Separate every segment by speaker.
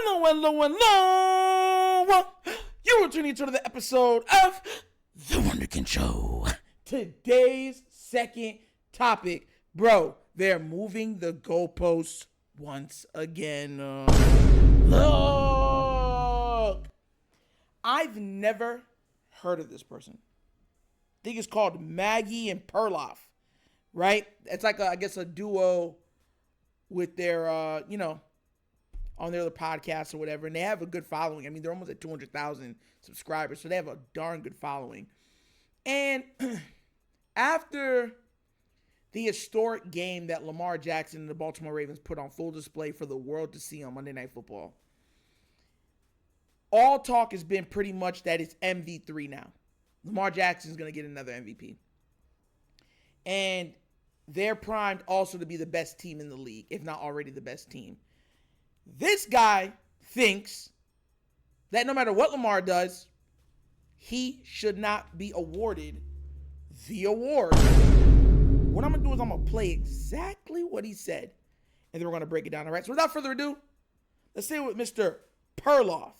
Speaker 1: Hello. You are tuning into the episode of The Wunderkind Show. Today's second topic, bro, they're moving the goalposts once again. Look, I've never heard of this person. I think it's called Maggie and Perloff, right? It's like, I guess, a duo with their, on their other podcasts or whatever, and they have a good following. I mean, they're almost at 200,000 subscribers, so they have a darn good following. And after the historic game that Lamar Jackson and the Baltimore Ravens put on full display for the world to see on Monday Night Football, all talk has been pretty much that it's MV3 now. Lamar Jackson is going to get another MVP. And they're primed also to be the best team in the league, if not already the best team. This guy thinks that no matter what Lamar does, he should not be awarded the award. What I'm going to do is I'm going to play exactly what he said, and then we're going to break it down. All right, so without further ado, let's see what Mr. Perloff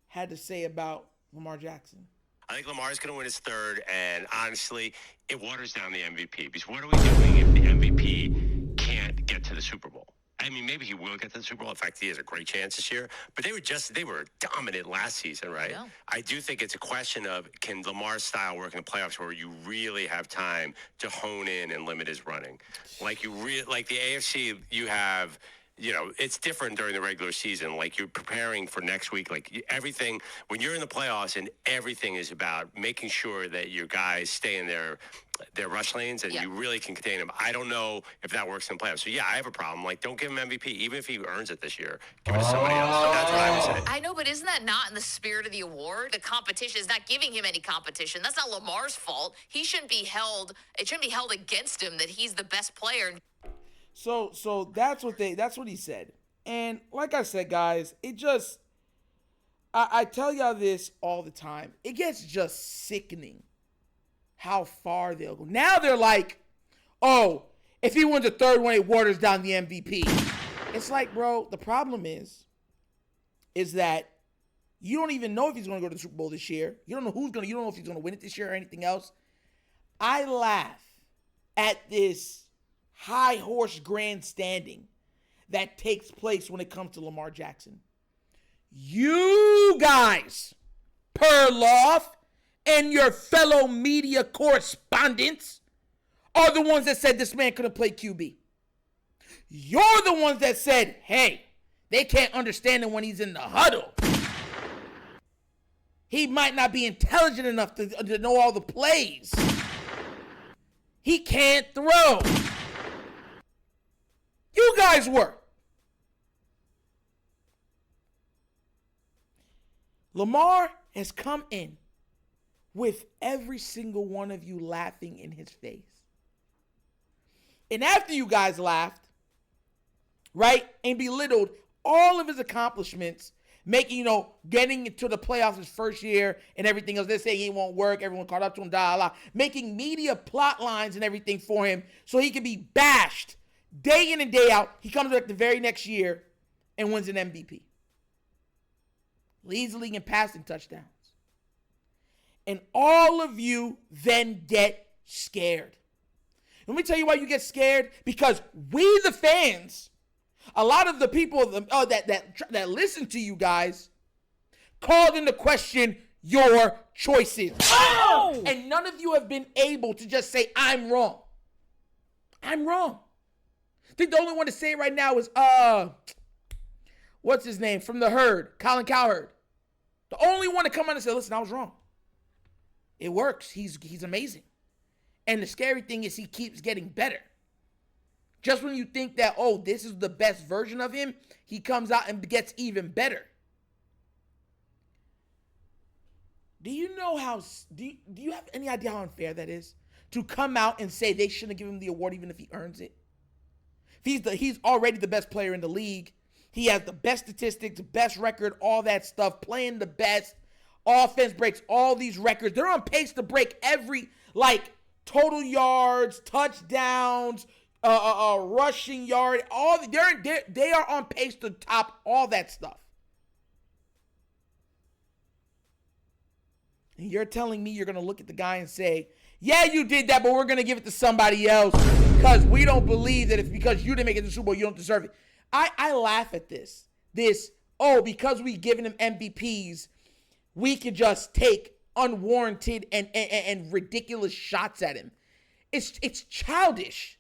Speaker 1: had to say about Lamar Jackson.
Speaker 2: I think Lamar's going to win his third, and honestly, it waters down the MVP. Because what are we doing if the MVP can't get to the Super Bowl? I mean, maybe he will get to the Super Bowl. In fact, he has a great chance this year. But they were dominant last season, right? I do think it's a question of, can Lamar's style work in the playoffs where you really have time to hone in and limit his running? Like the AFC, you have, it's different during the regular season. Like, you're preparing for next week. Like, everything, when you're in the playoffs, and everything is about making sure that your guys stay in their rush lanes, and you really can contain them. I don't know if that works in playoffs. So, I have a problem. Like, don't give him MVP, even if he earns it this year. Give it to somebody else. That's what I would say.
Speaker 3: I know, but isn't that not in the spirit of the award? The competition is not giving him any competition. That's not Lamar's fault. It shouldn't be held against him that he's the best player.
Speaker 1: So that's what he said. And like I said, guys, I tell y'all this all the time. It gets just sickening how far they'll go. Now they're like, oh, if he wins a third one, it waters down the MVP. It's like, bro, the problem is that you don't even know if he's going to go to the Super Bowl this year. You don't know you don't know if he's going to win it this year or anything else. I laugh at this high horse grandstanding that takes place when it comes to Lamar Jackson. You guys, Perloff, and your fellow media correspondents are the ones that said this man couldn't play QB. You're the ones that said, hey, they can't understand him when he's in the huddle. He might not be intelligent enough to know all the plays. He can't throw. You guys were. Lamar has come in with every single one of you laughing in his face. And after you guys laughed, right, and belittled all of his accomplishments, making, getting into the playoffs his first year and everything else, they're saying he won't work, everyone caught up to him, making media plot lines and everything for him so he can be bashed day in and day out. He comes back the very next year and wins an MVP. Leads the league in passing touchdowns. And all of you then get scared. Let me tell you why you get scared. Because we, the fans, a lot of the people that listen to you guys, called into question your choices. Oh! And none of you have been able to just say, I'm wrong. I'm wrong. I think the only one to say it right now is, what's his name? From the Herd, Colin Cowherd. The only one to come out and say, listen, I was wrong. It works. He's amazing. And the scary thing is he keeps getting better. Just when you think that, oh, this is the best version of him, he comes out and gets even better. Do you know do you have any idea how unfair that is? To come out and say they shouldn't give him the award even if he earns it? He's already the best player in the league. He has the best statistics, best record, all that stuff, playing the best. Offense breaks all these records. They're on pace to break every, total yards, touchdowns, rushing yard, they are on pace to top all that stuff. And you're telling me you're going to look at the guy and say, yeah, you did that, but we're going to give it to somebody else because we don't believe that it's because you didn't make it to the Super Bowl, you don't deserve it. I laugh at this. Because we've given him MVPs, we can just take unwarranted and ridiculous shots at him. It's childish.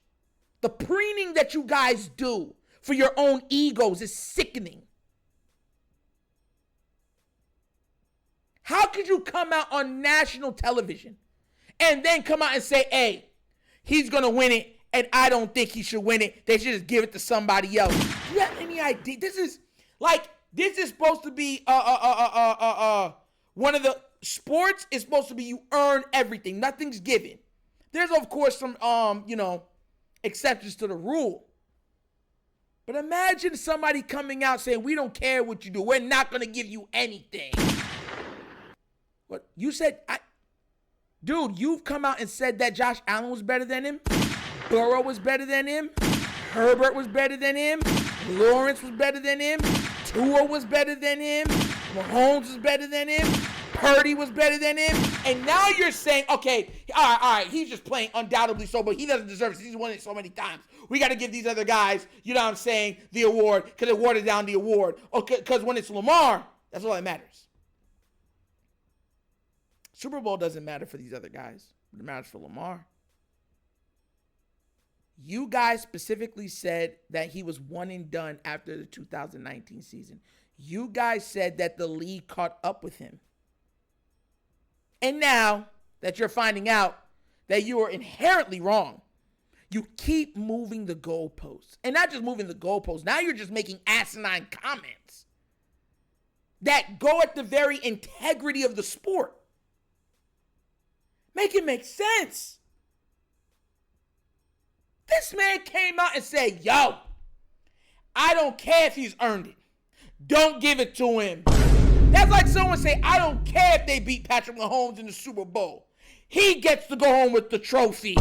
Speaker 1: The preening that you guys do for your own egos is sickening. How could you come out on national television and then come out and say, hey, he's going to win it, and I don't think he should win it. They should just give it to somebody else. Do you have any idea? This is supposed to be one of the sports is supposed to be you earn everything. Nothing's given. There's, of course, some, exceptions to the rule. But imagine somebody coming out saying, we don't care what you do. We're not going to give you anything. What you said, dude, you've come out and said that Josh Allen was better than him. Burrow was better than him. Herbert was better than him. Lawrence was better than him. Tua was better than him. Mahomes was better than him. Purdy was better than him. And now you're saying, okay, all right, he's just playing undoubtedly so, but he doesn't deserve it. He's won it so many times. We got to give these other guys, you know what I'm saying, the award because it watered down the award. Okay, because when it's Lamar, that's all that matters. Super Bowl doesn't matter for these other guys, but it matters for Lamar. You guys specifically said that he was one and done after the 2019 season. You guys said that the league caught up with him. And now that you're finding out that you are inherently wrong, you keep moving the goalposts. And not just moving the goalposts. Now you're just making asinine comments that go at the very integrity of the sport. Make it make sense. This man came out and said, yo, I don't care if he's earned it. Don't give it to him. That's like someone say, I don't care if they beat Patrick Mahomes in the Super Bowl. He gets to go home with the trophy.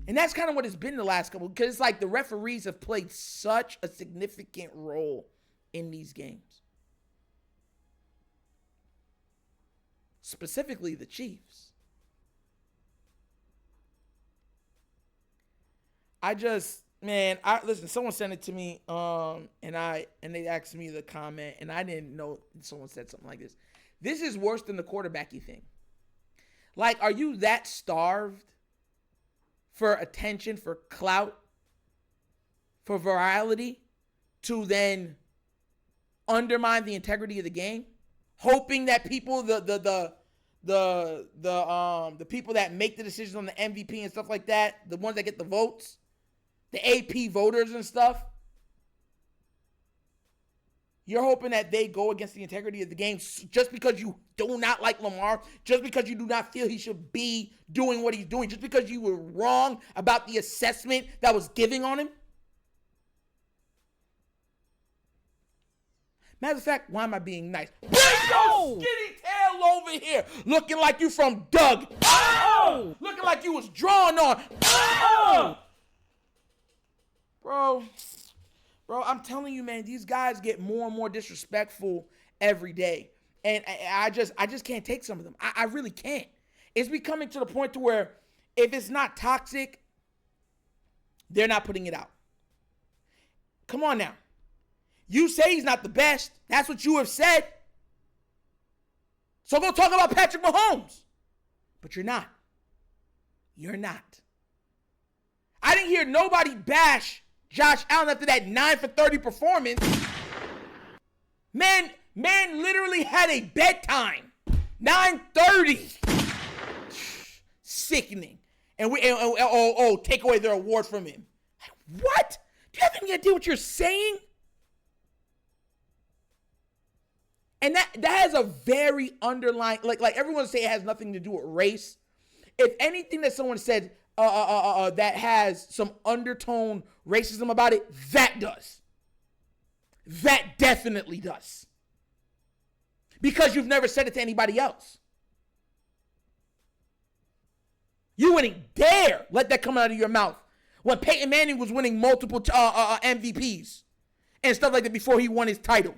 Speaker 1: And that's kind of what it's been the last couple, because it's like the referees have played such a significant role in these games. Specifically the Chiefs. Listen, someone sent it to me, and they asked me the comment, and I didn't know someone said something like this. This is worse than the quarterbacky thing. Like, are you that starved for attention, for clout, for virality, to then undermine the integrity of the game, hoping that people, the people that make the decisions on the MVP and stuff like that, the ones that get the votes, the AP voters and stuff, you're hoping that they go against the integrity of the game just because you do not like Lamar, just because you do not feel he should be doing what he's doing, just because you were wrong about the assessment that was giving on him? Matter of fact, why am I being nice? Bring your skinny tail over here, looking like you from Doug. Oh! Looking like you was drawn on. Oh! Bro, I'm telling you, man, these guys get more and more disrespectful every day. And I just can't take some of them. I really can't. It's becoming to the point to where if it's not toxic, they're not putting it out. Come on now. You say he's not the best. That's what you have said. So go talk about Patrick Mahomes. But you're not. You're not. I didn't hear nobody bash Josh Allen after that 9 for 30 performance. Man literally had a bedtime. 9:30. Sickening. And take away their award from him. What? Do you have any idea what you're saying? And that has a very underlying, like everyone say it has nothing to do with race. If anything that someone said that has some undertone racism about it, that does. That definitely does. Because you've never said it to anybody else. You wouldn't dare let that come out of your mouth when Peyton Manning was winning multiple MVPs and stuff like that before he won his title.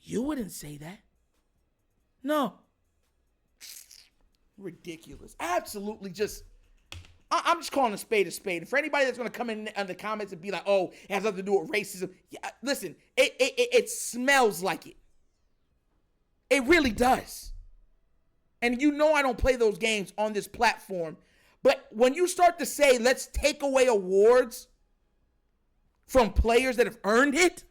Speaker 1: You wouldn't say that. No. Ridiculous. Absolutely just, I'm just calling a spade a spade. And for anybody that's going to come in the comments and be like, oh, it has nothing to do with racism. Yeah, listen, it smells like it. It really does. And you know I don't play those games on this platform. But when you start to say, let's take away awards from players that have earned it,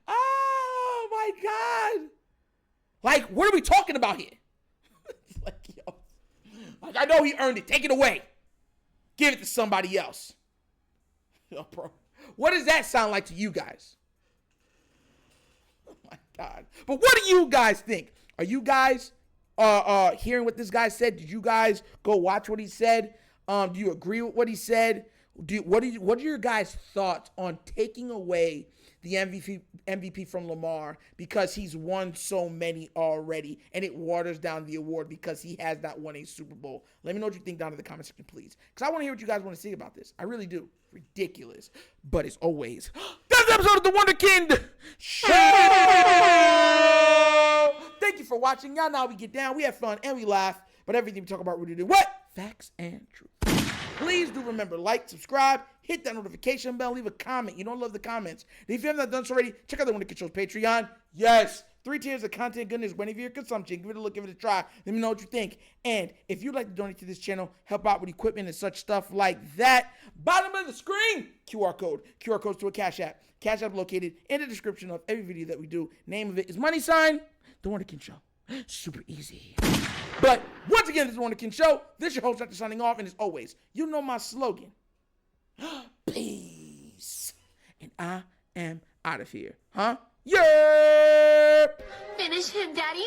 Speaker 1: oh my God. Like, what are we talking about here? Like, yo, like, I know he earned it. Take it away. Give it to somebody else. Yo, bro, what does that sound like to you guys? Oh my God. But what do you guys think? Are you guys hearing what this guy said? Did you guys go watch what he said? Do you agree with what he said? What are your guys' thoughts on taking away the MVP from Lamar because he's won so many already and it waters down the award because he has not won a Super Bowl? Let me know what you think down in the comment section, please. Because I want to hear what you guys want to say about this. I really do. Ridiculous. But as always, that's the episode of The Wunderkind Show. Thank you for watching. Y'all know how we get down. We have fun and we laugh. But everything we talk about, we do what? Facts and truth. Please do remember, like, subscribe, hit that notification bell, leave a comment. You don't love the comments. And if you have not done so already, check out the Wunderkind Show's Patreon. Yes, 3 tiers of content goodness whenever for your consumption. Give it a look, give it a try. Let me know what you think. And if you'd like to donate to this channel, help out with equipment and such stuff like that, bottom of the screen, QR code. QR codes to a Cash App. Cash App located in the description of every video that we do. Name of it is money sign The Wunderkind Show. Super easy. But once again, this is The Wunderkind Show. This is your host, Dr. Signing off. And as always, you know my slogan. Peace. And I am out of here. Huh? Yeah.
Speaker 4: Finish him, Daddy.